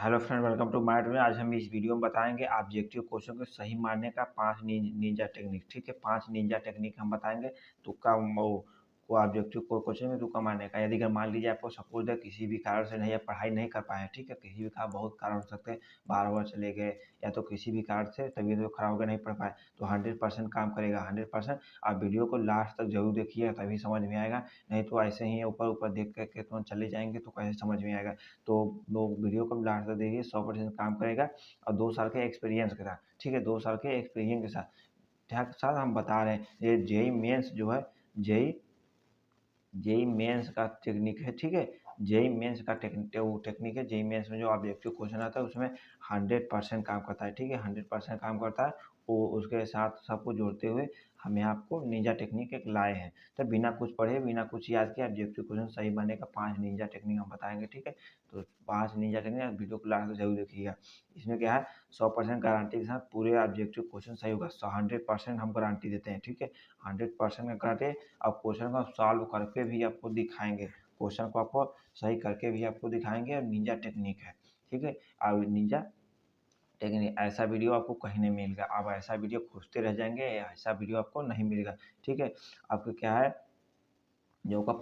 Hello friend, welcome to my video. आज हम इस वीडियो में बताएंगे ऑब्जेक्टिव क्वेश्चन को सही मारने का 5 निंजा टेक्निक। ठीक है, 5 निंजा टेक्निक हम बताएंगे। तुक्का को ऑब्जेक्टिव को क्वेश्चन में तुक्का मारने का। यदि अगर मान लीजिए आपको सपोज है किसी भी कारण से नहीं पढ़ाई नहीं कर पाए, ठीक है, किसी भी कारण, बहुत कारण हो सकते हैं, बार चले गए या तो किसी भी कारण से तबीयत तो खराब हो गया, नहीं पढ़ पाए, तो 100% काम करेगा। 100% आप वीडियो को लास्ट तक जरूर देखिए, तभी समझ में आएगा। नहीं तो ऐसे ही ऊपर ऊपर देख करके तुरंत चले जाएंगे तो कैसे समझ में आएगा। तो लोग वीडियो को लास्ट तक देखिए, 100% काम करेगा और 2 साल के एक्सपीरियंस के साथ। ठीक है, 2 साल के एक्सपीरियंस के साथ हम बता रहे हैं। ये जेई मेंस जो है, जेई जेई मेंस का टेक्निक है। ठीक है, जेई मेंस का टेक्निक है। जेई मेंस में जो ऑब्जेक्टिव क्वेश्चन आता है उसमें 100% काम करता है। ठीक है, 100% काम करता है। वो उसके साथ सबको जोड़ते हुए हम यहाँ आपको निंजा टेक्निक एक लाए हैं। तो बिना कुछ पढ़े, बिना कुछ याद किए ऑब्जेक्टिव क्वेश्चन सही बनने का 5 निंजा टेक्निक हम बताएंगे। ठीक है, तो 5 निंजा टेक्निक वीडियो को लास्ट जरूर देखिएगा। इसमें क्या है, 100% गारंटी के साथ पूरे ऑब्जेक्टिव क्वेश्चन सही होगा। 100% हम गारंटी देते हैं। ठीक है, 100% का गारंटी। अब क्वेश्चन को सॉल्व करके भी आपको दिखाएंगे, क्वेश्चन को आपको सही करके भी आपको दिखाएंगे। और निंजा टेक्निक है। ठीक है, और निंजा टेक्निक ऐसा वीडियो आपको कहीं नहीं मिलेगा। आप ऐसा वीडियो खोजते रह जाएंगे, ऐसा वीडियो आपको नहीं मिलेगा। ठीक है, आपको क्या है, जो का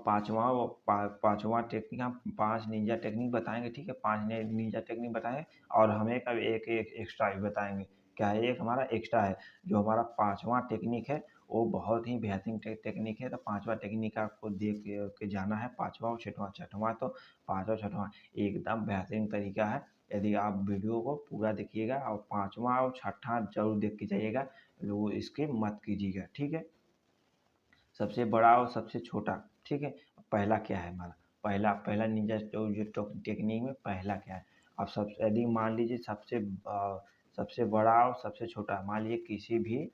पाँचवा टेक्निक, हम 5 निंजा टेक्निक बताएंगे। ठीक है, 5 निंजा टेक्निक बताएंगे और हम एक एक्स्ट्रा भी बताएंगे। क्या है, एक हमारा एक्स्ट्रा है। जो हमारा 5वां टेक्निक है वो बहुत ही बेहतरीन टेक्निक है। तो 5वां टेक्निक आपको देख के जाना है। 5वां और 6वां तो 5वां 6वां एकदम बेहतरीन तरीका है। यदि आप वीडियो को पूरा देखिएगा और 5वां और 6वां जरूर देख के जाइएगा, वो स्किप मत कीजिएगा। ठीक है, सबसे बड़ा और सबसे छोटा। ठीक है, पहला क्या है हमारा, पहला पहला निंजा जो टेक्निक में पहला क्या है। अब सब यदि मान लीजिए सबसे बड़ा और सबसे छोटा, मान लीजिए किसी भी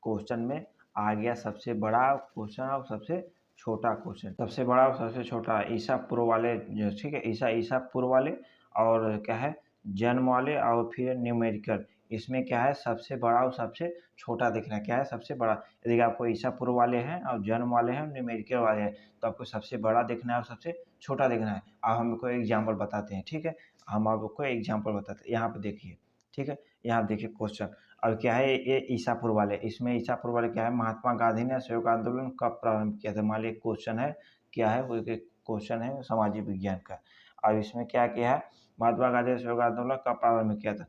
क्वेश्चन में आ गया सबसे बड़ा क्वेश्चन और सबसे छोटा क्वेश्चन। सबसे बड़ा और सबसे छोटा ईसा पूर्व वाले ठीक है, ईसा पूर्व वाले और क्या है, जन्म वाले और फिर न्यूमेरिकल। इसमें क्या है, सबसे बड़ा और सबसे छोटा देखना है। क्या है, सबसे बड़ा। यदि आपको ईसा पूर्व वाले हैं और जन्म वाले हैं, न्यूमेरिकल वाले हैं, तो आपको सबसे बड़ा देखना है और सबसे छोटा देखना है। अब हमको एग्जाम्पल बताते हैं। ठीक है, हम आपको एग्जाम्पल बताते हैं। यहाँ पे देखिए। ठीक है, यहाँ देखिए क्वेश्चन। और क्या है, ये ईसापुर वाले, इसमें ईसापुर वाले क्या है, महात्मा गांधी ने असहयोग आंदोलन कब प्रारंभ किया था। मान लीजिए क्वेश्चन है, क्या है वो, एक क्वेश्चन है सामाजिक विज्ञान का। और इसमें क्या किया है, महात्मा गांधी असहयोग आंदोलन कब प्रारंभ किया था।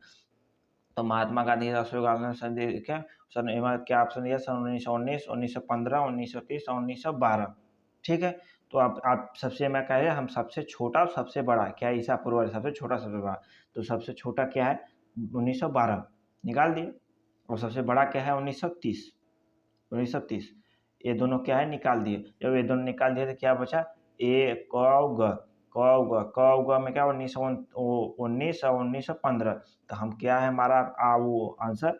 तो महात्मा गांधी असहयोग आंदोलन सन क्या सन, क्या ऑप्शन दिया, सन 1919, 1915, 1930 और 1912। ठीक है, तो आप सबसे, मैं कह रहा हम सबसे छोटा और सबसे बड़ा क्या है, ईसापुर वाले सबसे छोटा सबसे बड़ा। तो सबसे छोटा क्या है, 1912 निकाल दिए। और सबसे बड़ा क्या है, 1930। 1930 ये दोनों क्या है, निकाल दिए। जब ये दोनों निकाल दिए तो क्या बचा, ए क में क्या, 1919 और 1915। तो हम क्या है हमारा वो आंसर,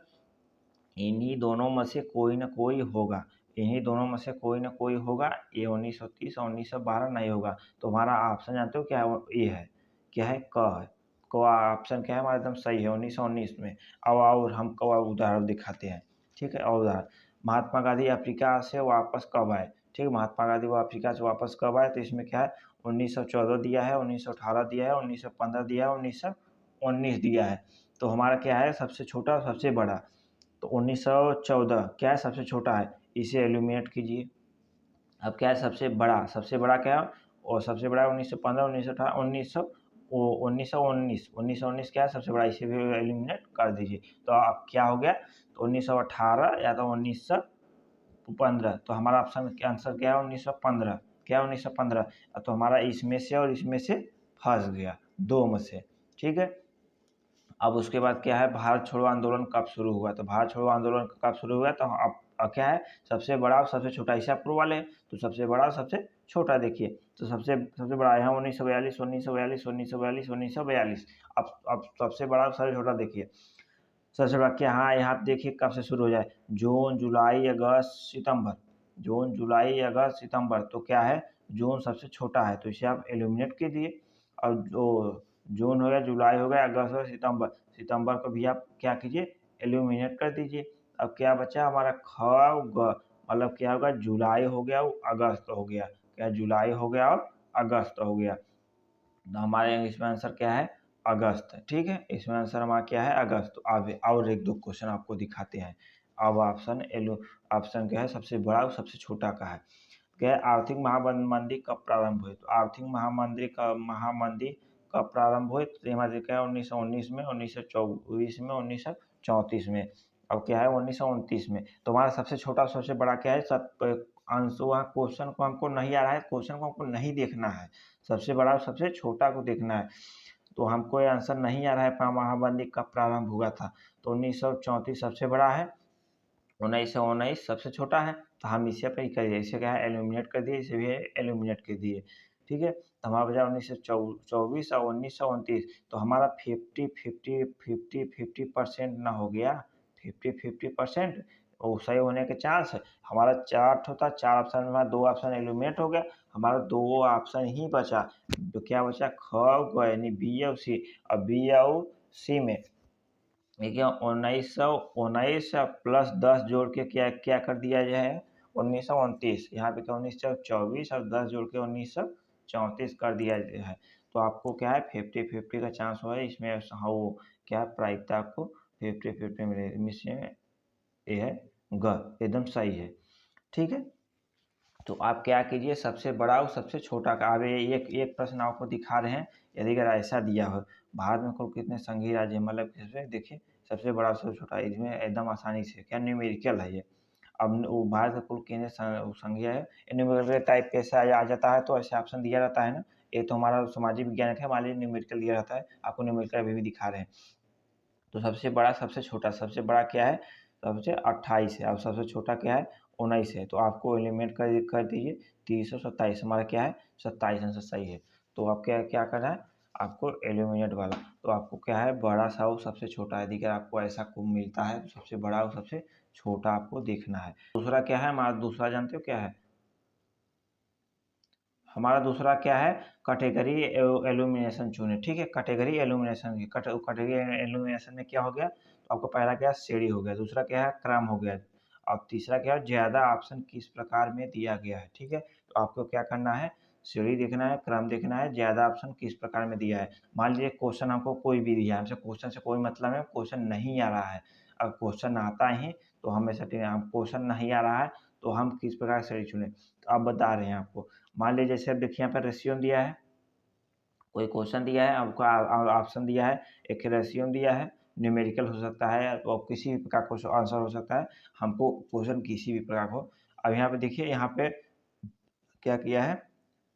इन्हीं दोनों में से कोई ना कोई होगा। इन्हीं दोनों में से कोई ना कोई होगा। ये 1930 और 1912 नहीं होगा। तो हमारा ऑप्शन जानते हो क्या है, ये है, क्या है, क है। क ऑप्शन क्या है हमारा, एकदम सही है 1919 में। अब और हम क उदाहरण दिखाते हैं। ठीक है, और उदाहरण, महात्मा गांधी अफ्रीका से वापस कब आए। ठीक है, महात्मा गांधी वो अफ्रीका से वापस कब आए। तो इसमें क्या है, 1914 दिया है, 1918 दिया है, 1915 दिया है, 1919 दिया है। तो हमारा क्या है, सबसे छोटा और सबसे बड़ा। तो 1914 क्या है, सबसे छोटा है, इसे एलिमिनेट कीजिए। अब क्या है, सबसे बड़ा, सबसे बड़ा क्या है, और सबसे बड़ा 1915, 1918, 1919 क्या है सबसे बड़ा, इसे भी एलिमिनेट कर दीजिए। तो अब क्या हो गया, तो 1918 या तो 1915। तो हमारा ऑप्शन का आंसर क्या है, 1915। क्या है, 1915। तो हमारा इसमें से और इसमें से फंस गया, दो में से। ठीक है, अब उसके बाद क्या है, भारत छोड़ो आंदोलन कब शुरू हुआ। तो भारत छोड़ो आंदोलन कब शुरू हुआ, तो अब क्या है, सबसे बड़ा और सबसे छोटा, ईसापुर वाले हैं तो सबसे बड़ा और सबसे छोटा देखिए। तो सबसे सबसे बड़ा है 1942, 1942, 1942, 1942। अब सबसे बड़ा और सबसे छोटा देखिए। सबसे बड़ा क्या, हाँ यहाँ पे देखिए कब से शुरू हो जाए, जून, जुलाई, अगस्त, सितंबर। जून, जुलाई, अगस्त, सितंबर। तो क्या है, जून सबसे छोटा है, तो इसे आप एलिमिनेट कीजिए। और जो जून हो गया, जुलाई हो गया, अगस्त हो, सितंबर, सितंबर को भी आप क्या कीजिए, एलिमिनेट कर दीजिए। अब क्या बचा हमारा, ख और ग, मतलब क्या होगा, जुलाई हो गया और अगस्त हो गया। क्या, जुलाई हो गया और अगस्त हो गया। तो हमारे इसमें आंसर क्या है, अगस्त, ठीक है। इसमें आंसर हमारा क्या है, अगस्त। तो अब और एक दो क्वेश्चन आपको दिखाते हैं। अब ऑप्शन क्या है, सबसे बड़ा और सबसे छोटा का है। क्या है, आर्थिक महामंदी कब प्रारंभ हुई? तो आर्थिक महामंदी कब प्रारंभ हुई? तो हमारे क्या है, 1919 में, 1924 में, 1934 में, और क्या है 1929 में। तो हमारा सबसे छोटा सबसे बड़ा क्या है, सब आंसर वहाँ क्वेश्चन को हमको नहीं आ रहा है, क्वेश्चन को हमको नहीं देखना है, सबसे बड़ा और सबसे छोटा को देखना है। तो हमको ये आंसर नहीं आ रहा है महामंदी कब प्रारंभ हुआ था। तो 1934 सबसे बड़ा है, 1919 सबसे छोटा है। तो हम इसे पे ही करिए, इसे क्या है एलिमिनेट कर दिए, इसे भी एलिमिनेट कर दिए, ठीक है। तो हमारा बचा 1924 और 1929। तो हमारा 50-50-50-50% ना हो गया, 50-50% वो सही होने के चांस है। हमारा चार होता, चार ऑप्शन में हमारा दो ऑप्शन एलिमिनेट हो गया, हमारा दो ऑप्शन ही बचा। तो क्या बचा, ख ग यानी बी और सी। अब बी और सी में देखिए 1919 प्लस 10 जोड़ के क्या क्या कर दिया जाए, 1929। यहाँ पे क्या 1924 और 10 जोड़ के 1934 कर दिया गया है। तो आपको क्या है 50-50 का चांस हुआ है इसमें। हाँ वो क्या प्रायिकता आपको 50-50 मिले, इसमें ये है ग, एकदम सही है, ठीक है। तो आप क्या कीजिए, सबसे बड़ा और सबसे छोटा का, अब ये एक एक प्रश्न आपको दिखा रहे हैं। यदि अगर ऐसा दिया हो, भारत में कुल कितने संघीय राज्य, मतलब इसमें देखिए सबसे बड़ा और सबसे छोटा, इसमें एकदम आसानी से क्या न्यूमेरिकल है ये। अब वो भारत का कुल कितने संघीय है, न्यूमेरिकल टाइप कैसे आ जाता है, तो ऐसे ऑप्शन दिया जाता है ना। ये तो हमारा सामाजिक विज्ञान है, मान लीजिए न्यूमेरिकल दिया जाता है, आपको न्यूमेरिकल अभी भी दिखा रहे हैं। तो सबसे बड़ा सबसे छोटा, सबसे बड़ा क्या है, सबसे 28 है, और सबसे छोटा क्या है 19 है। तो आपको एलिमिनेट कर दीजिए, 327 हमारा क्या है 27 आंसर सही है। तो आप क्या क्या करना है आपको एलिमिनेट वाला। तो आपको क्या है बड़ा सा और सबसे छोटा है, अगर आपको ऐसा को मिलता है तो सबसे बड़ा और सबसे छोटा आपको देखना है। दूसरा क्या है हमारा, दूसरा जानते हो क्या है हमारा, दूसरा क्या है कैटेगरी एल्यूमिनेशन चुने, ठीक है। कैटेगरी एल्यूमिनेशन की कैटेगरी एल्यूमिनेशन में क्या हो गया, तो आपको पहला क्या श्रेणी हो गया, दूसरा क्या है क्रम हो गया, अब तीसरा क्या है ज्यादा ऑप्शन किस प्रकार में दिया गया है, ठीक है। तो आपको क्या करना है, श्रेणी देखना है, क्रम देखना है, ज्यादा ऑप्शन किस प्रकार में दिया है। मान लीजिए क्वेश्चन हमको कोई भी दिया है, हमसे क्वेश्चन से कोई मतलब है, क्वेश्चन नहीं आ रहा है। अब क्वेश्चन आता ही तो हमेशा क्वेश्चन नहीं आ रहा है तो हम किस प्रकार से श्रेणी चुने, तो अब बता रहे हैं आपको। मान लीजिए जैसे अब देखिए यहाँ पर रेशियो दिया है, कोई क्वेश्चन दिया है, आपको ऑप्शन दिया है, एक रेशियो दिया है, न्यूमेरिकल हो सकता है और किसी भी प्रकार का आंसर हो सकता है, हमको क्वेश्चन किसी भी प्रकार हो। अब यहाँ पे देखिए, यहाँ पे क्या किया है,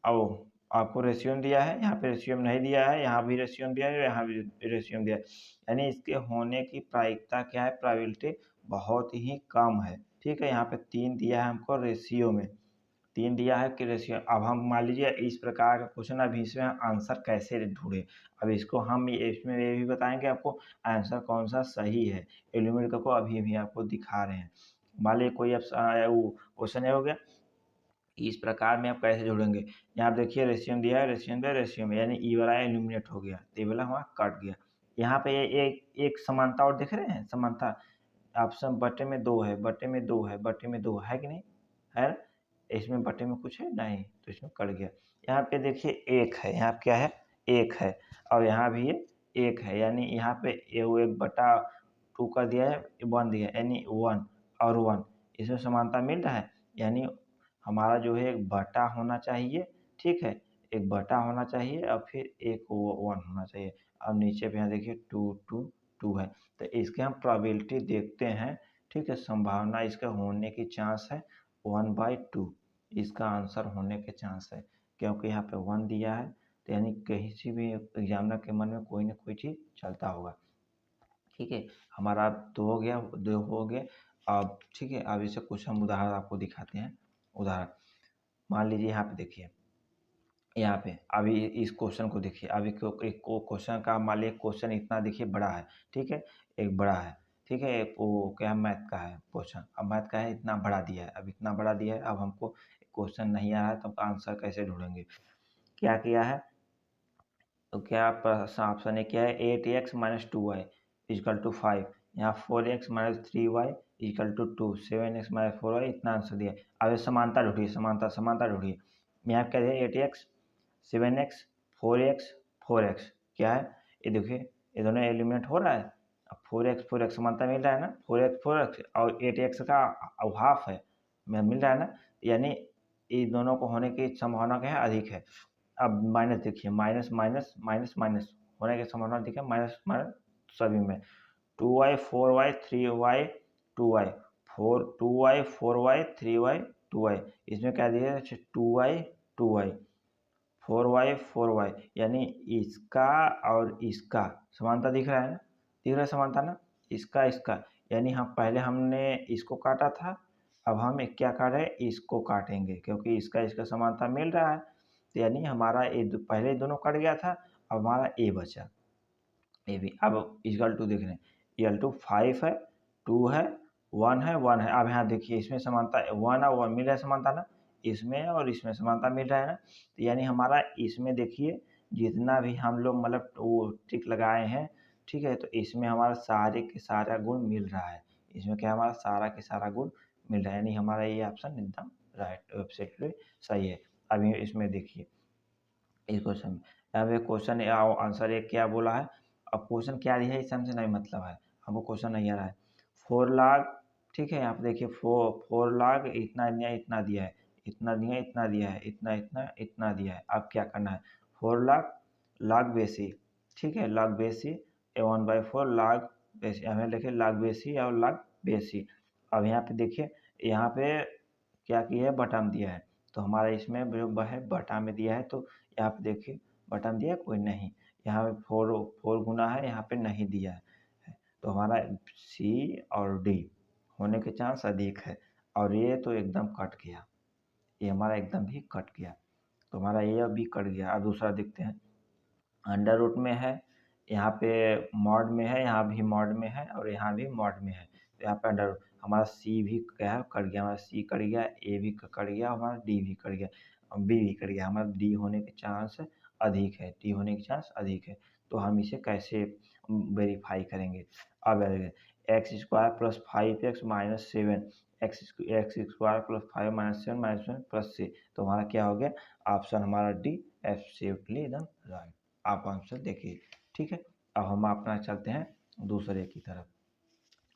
अब आपको रेशियो दिया है, यहाँ पे रेशियो नहीं दिया है, यहाँ भी रेशियो दिया है, यहाँ भी रेशियो दिया है, यानी इसके होने की प्रायिकता क्या है, प्रोबेबिलिटी बहुत ही कम है, ठीक है। यहाँ पे 3 दिया है हमको रेशियो में, 3 दिया है कि रेशियो। अब हम मान लीजिए इस प्रकार का क्वेश्चन, अब इसमें आंसर कैसे ढूंढे, अब इसको हम इसमें ये भी बताएंगे आपको आंसर कौन सा सही है, एलिमेंट को अभी भी आपको दिखा रहे हैं। मान लीजिए कोई अब क्वेश्चन हो गया, इस प्रकार में आप कैसे जोड़ेंगे, यहाँ आप देखिए रेशियो दिया है, रेशियो में यानी ई वाला एलिमिनेट हो गया, तो ये वाला हमारा कट गया। यहाँ पे एक समानता और देख रहे हैं, समानता ऑप्शन बटे में 2 है, बटे में 2 है, बटे में 2 है कि नहीं है, इसमें बटे में कुछ है नहीं, तो इसमें कट गया। यहाँ पे देखिए एक है, यहाँ पे क्या है एक है, और यहाँ भी ये एक है, यानी यहाँ पे ये वो 1/2 कर दिया है, 1 दिया है, यानी 1 और 1 इसमें समानता मिल रहा है, यानी हमारा जो है एक बटा होना चाहिए, ठीक है, एक बटा होना चाहिए और फिर एक 1 होना चाहिए। अब नीचे पे यहाँ देखिए 2 है, तो इसके हम प्रोबेबिलिटी देखते हैं, ठीक है, संभावना इसका होने की चांस है 1/2, इसका आंसर होने के चांस है, क्योंकि यहाँ पे 1 दिया है, तो यानी किसी भी एग्जामिनर के मन में कोई ना कोई चीज़ चलता होगा, ठीक है। हमारा 2 हो गया, 2 हो गए। अब ठीक है, अब इसे कुछ हम उदाहरण आपको दिखाते हैं। उदाहरण मान लीजिए यहाँ पे देखिए, यहाँ पे अभी इस क्वेश्चन को देखिए, अभी एक क्वेश्चन का मान लीजिए क्वेश्चन इतना देखिए बड़ा है, ठीक है, एक बड़ा है, ठीक है, एक वो क्या मैथ का है क्वेश्चन, अब मैथ का है इतना बड़ा दिया है, अब इतना बड़ा दिया है, अब हमको क्वेश्चन नहीं आ रहा है तो आंसर कैसे ढूंढेंगे, क्या किया है, तो क्या ऑप्शन ए क्या है 8x - 2y = 5, यहाँ 4x - 3y = 2, 7x - 4y इतना आंसर दिया है। अब ये समानता ढूंढिए, समानता ढूंढिए। यहाँ क्या दिया 8x 7x 4x 4x क्या है, ये देखिए ये दोनों एलिमिनेट हो रहा है। अब 4x समानता मिल रहा है ना, 4x और 8x का हाफ है मिल रहा है ना, यानी इन दोनों को होने की संभावना क्या है, अधिक है। अब माइनस देखिए, माइनस माइनस माइनस माइनस होने की संभावना अधिक है, माइनस माइनस सभी में। 2y 4y 3y 2y 2y 4y 3y 2y, इसमें क्या दिया है 2y 2y 4y 4y, यानी इसका और इसका समानता दिख रहा है ना, दिख रहा है समानता ना, इसका इसका, यानी हम पहले हमने इसको काटा था, अब हम क्या काट रहे हैं, इसको काटेंगे, क्योंकि इसका इसका समानता मिल रहा है। तो यानी हमारा पहले दोनों कट गया था, अब हमारा ए बचा, ए भी। अब इक्वल टू देख रहे हैं, इक्वल टू 5 है, 2 है, 1 है, 1 है। अब यहाँ देखिए इसमें समानता 1 और 1 मिल रहा है समानता ना, इसमें और इसमें समानता मिल रहा है ना, तो यानी हमारा इसमें देखिए जितना भी हम लोग मतलब वो टिक लगाए हैं, ठीक है, तो इसमें हमारा सारे के सारा गुण मिल रहा है, इसमें क्या हमारा सारा के सारा गुण मिल रहा है, यानी हमारा ये ऑप्शन एकदम राइट वेबसाइट पे सही है। अभी इसमें देखिए इस क्वेश्चन में, यहाँ पे क्वेश्चन आंसर एक क्या बोला है, अब क्वेश्चन क्या दिया है इससे हमसे नहीं मतलब है, हमको क्वेश्चन नहीं आ रहा है। 4 लाख, ठीक है, यहाँ पे देखिए 4 लाख इतना दिया, इतना दिया है, इतना दिया, इतना दिया है, इतना इतना इतना दिया है। अब क्या करना है, 4 लाख लाख बेसी, ठीक है, लाख बेसी 1/4 लाख बेसी, हमें लिखे लाख बेसी और लाख बेसी। अब यहाँ पे देखिए, यहाँ पे क्या किया है, बटन दिया है, तो हमारा इसमें जो है बटा में दिया है, तो यहाँ पे देखिए बटन दिया है कोई नहीं, यहाँ पे 4 गुना है, यहाँ पे नहीं दिया है, तो हमारा सी और डी होने के चांस अधिक है, और ये तो एकदम कट गया, ये हमारा एकदम ही कट गया, तो हमारा ये अभी कट गया। अब दूसरा देखते हैं, अंडर रूट में है, यहाँ पे मॉड में है, यहाँ भी मॉड में है और यहाँ भी मॉड में है, तो यहाँ पे अंडर रूट हमारा सी भी क्या है, कट गया, हमारा सी कट गया, ए भी कट गया, हमारा डी भी कट गया, बी भी कट गया, हमारा डी होने के चांस अधिक है, डी होने के चांस अधिक है। तो हम इसे कैसे वेरीफाई करेंगे, अब x square plus 5x minus 7 x square plus 5 minus 7 minus 7 plus c, तो हमारा क्या हो गया, ऑप्शन हमारा डी एब्सोल्युटली एकदम राइट। आप आंसर देखिए, ठीक है। अब हम अपना चलते हैं दूसरे की तरफ,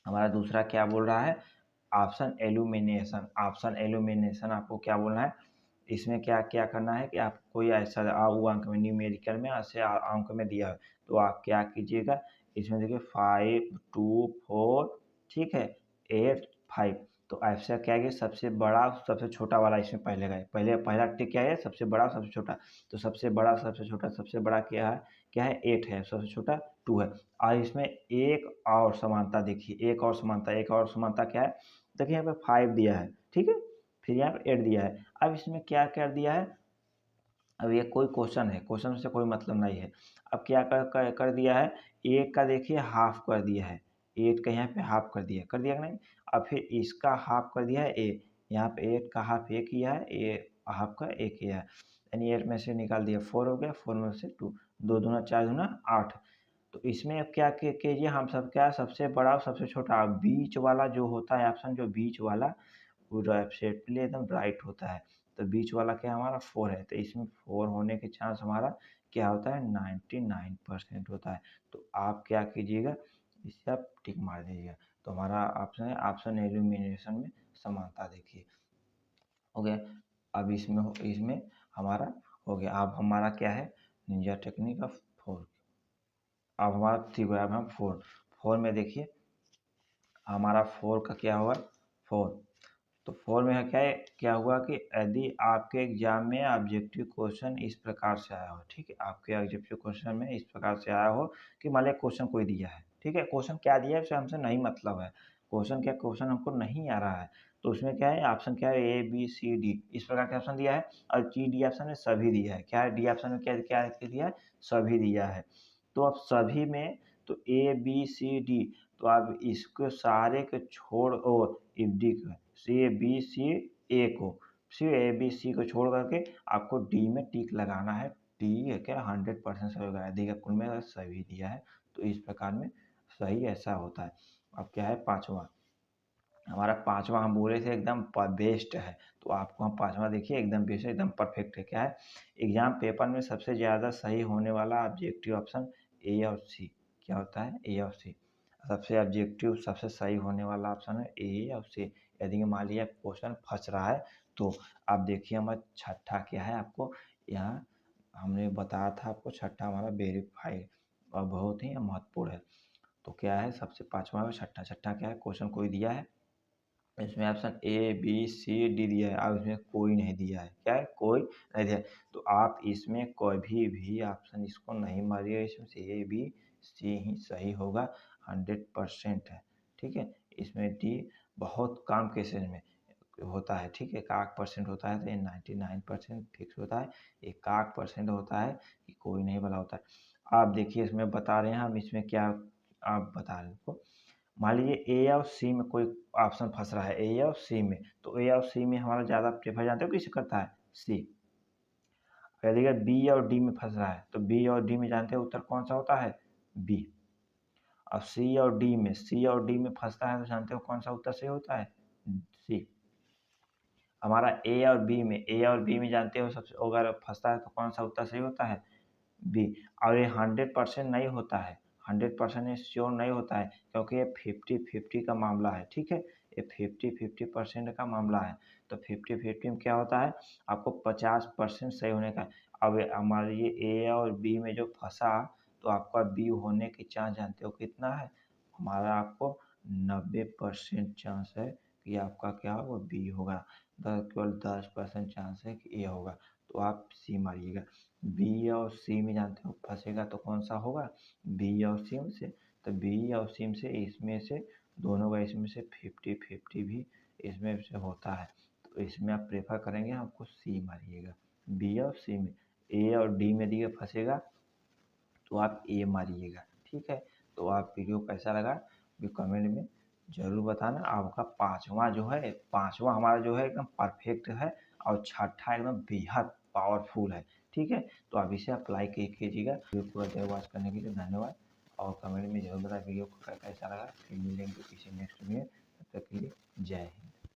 हमारा दूसरा क्या बोल रहा है, ऑप्शन एल्यूमिनेशन, ऑप्शन एल्यूमिनेशन आपको क्या बोलना है, इसमें क्या क्या करना है कि आप कोई ऐसा वो अंक में न्यूमेरिकल में ऐसे अंक में दिया है, तो आप क्या कीजिएगा, इसमें देखिए 5 2 4, ठीक है, 8 5, तो ऐसा क्या है कि सबसे बड़ा सबसे छोटा वाला इसमें पहले का है, पहला टिक क्या है, सबसे बड़ा सबसे छोटा, तो सबसे बड़ा सबसे छोटा, सबसे बड़ा क्या है 8 है, सबसे छोटा 2 है। और इसमें एक और समानता देखिए, एक और समानता क्या है, देखिए यहाँ पे 5 दिया है, ठीक है, फिर यहाँ पे 8 दिया है। अब इसमें क्या कर दिया है, अब ये कोई क्वेश्चन है, क्वेश्चन से कोई मतलब नहीं है। अब क्या कर दिया है, एक का देखिए हाफ कर दिया है, 8 का यहाँ पे हाफ कर दिया कि नहीं। अब फिर इसका हाफ कर दिया है ए, यहाँ पे 8 का हाफ ए किया है, ए हाफ का ए किया है, यानी 8 में से निकाल दिया 4 हो गया, 4 में से 2, 2 दूना 4 दूना 8। तो इसमें अब क्या कीजिए, हम सब क्या सबसे बड़ा और सबसे छोटा बीच वाला जो होता है ऑप्शन, जो बीच वाला वो एब्सोल्युटली एकदम राइट होता है, तो बीच वाला क्या हमारा 4 है, तो इसमें 4 होने के चांस हमारा क्या होता है 99% होता है। तो आप क्या कीजिएगा, इसे आप टिक मार दीजिएगा, तो हमारा ऑप्शन है ऑप्शन एल्यूमिनेशन में समानता देखिए हो गया। अब इसमें हमारा हो गया, अब हमारा क्या है निंजा टेक्निक ऑफ 4, अब हमारा ठीक है, अब हम 4 में देखिए हमारा 4 का क्या हुआ 4, तो 4 में क्या है, क्या हुआ कि यदि आपके एग्जाम में ऑब्जेक्टिव क्वेश्चन इस प्रकार से आया हो, ठीक है, आपके ऑब्जेक्टिव क्वेश्चन में इस प्रकार से आया हो कि मान लिया क्वेश्चन कोई दिया है, ठीक है, क्वेश्चन क्या दिया है उससे हमसे नहीं मतलब है, क्वेश्चन हमको नहीं आ रहा है, तो उसमें क्या है ऑप्शन क्या है ए बी सी डी इस प्रकार के ऑप्शन दिया है, और डी ऑप्शन में सभी दिया है, क्या है डी ऑप्शन में क्या क्या दिया है, सभी दिया है। तो अब सभी में तो ए बी सी डी, तो आप इसको सारे को छोड़ और डी सी बी सी ए को, सिर्फ ए बी सी को छोड़ करके आपको डी में टिक लगाना है, डी है क्या 100% सही होगा, देखिए कुल में सही दिया है, तो इस प्रकार में सही ऐसा होता है। अब क्या है पांचवा, हमारा पांचवा हम बोले थे एकदम बेस्ट है, तो आपको हम पांचवा देखिए एकदम बेस्ट है, एकदम परफेक्ट है, क्या है एग्जाम पेपर में सबसे ज़्यादा सही होने वाला ऑब्जेक्टिव ऑप्शन ए और सी। क्या होता है? ए और सी। सबसे ऑब्जेक्टिव सबसे सही होने वाला ऑप्शन है ए और सी। यदि मान लिया क्वेश्चन फंस रहा है तो आप देखिए हमारा छठा क्या है, आपको यहाँ हमने बताया था आपको छठा हमारा वेरीफाई और बहुत ही महत्वपूर्ण है। तो क्या है सबसे पाँचवा और छठा, छठा क्या है? क्वेश्चन कोई दिया है, इसमें option A B C D दिया है, अब इसमें कोई नहीं दिया है। क्या है? कोई नहीं दिया है। तो आप इसमें कोई भी ऑप्शन इसको नहीं मारिए, इसमें से ए बी सी ही सही होगा, 100% है। ठीक है, इसमें डी बहुत कम केसेस में होता है। ठीक है, 1% होता है, तो ये 99% फिक्स होता है। 1% होता है कि कोई नहीं वाला होता है। आप देखिए इसमें बता रहे हैं हम, इसमें क्या आप बता रहे हैं। मान लीजिए ए और सी में कोई ऑप्शन फंस रहा है, ए और सी में, तो ए और सी में हमारा ज़्यादा प्रेफर जानते हो किसे करता है? सी। यदि अगर बी और डी में फंस रहा है तो बी और डी में जानते हो उत्तर कौन सा होता है? बी। अब सी और डी में, सी और डी में फंसता है तो जानते हो कौन सा उत्तर सही होता है? सी। हमारा ए और बी में, ए और बी में जानते हो सबसे अगर फंसता है तो कौन सा उत्तर सही होता है? बी। और ये 100% नहीं होता है, 100% ये श्योर नहीं होता है, क्योंकि ये 50-50 का मामला है। ठीक है, ये 50-50% का मामला है। तो 50-50 में क्या होता है? आपको 50% सही होने का। अब हमारे ये ए और बी में जो फंसा तो आपका बी होने की चांस जानते हो कितना है? हमारा आपको 90% चांस है कि आपका क्या होगा? बी होगा। केवल 10% चांस है कि ए होगा। तो आप सी मारिएगा। बी और सी में जानते हो फंसेगा तो कौन सा होगा? बी और सी में से। तो बी और सी में से इसमें से दोनों का इसमें से 50-50 भी इसमें से होता है। तो इसमें आप प्रेफर करेंगे आपको सी मारिएगा। बी और सी में, ए और डी में दिए फंसेगा तो आप ए मारिएगा। ठीक है, तो आप वीडियो कैसा लगा भी कमेंट में ज़रूर बताना। आपका पाँचवा जो है, पाँचवा हमारा जो है एकदम परफेक्ट है और छठा एकदम बेहद पावरफुल है। ठीक है, तो आप इसे अप्लाई कीजिएगा। वीडियो पूरा देर वॉच करने के लिए धन्यवाद और कमेंट में ज़रूर बताएं वीडियो को कैसा लगा। फिर मिलेंगे किसी नेक्स्ट में, तब तक के लिए जय हिंद।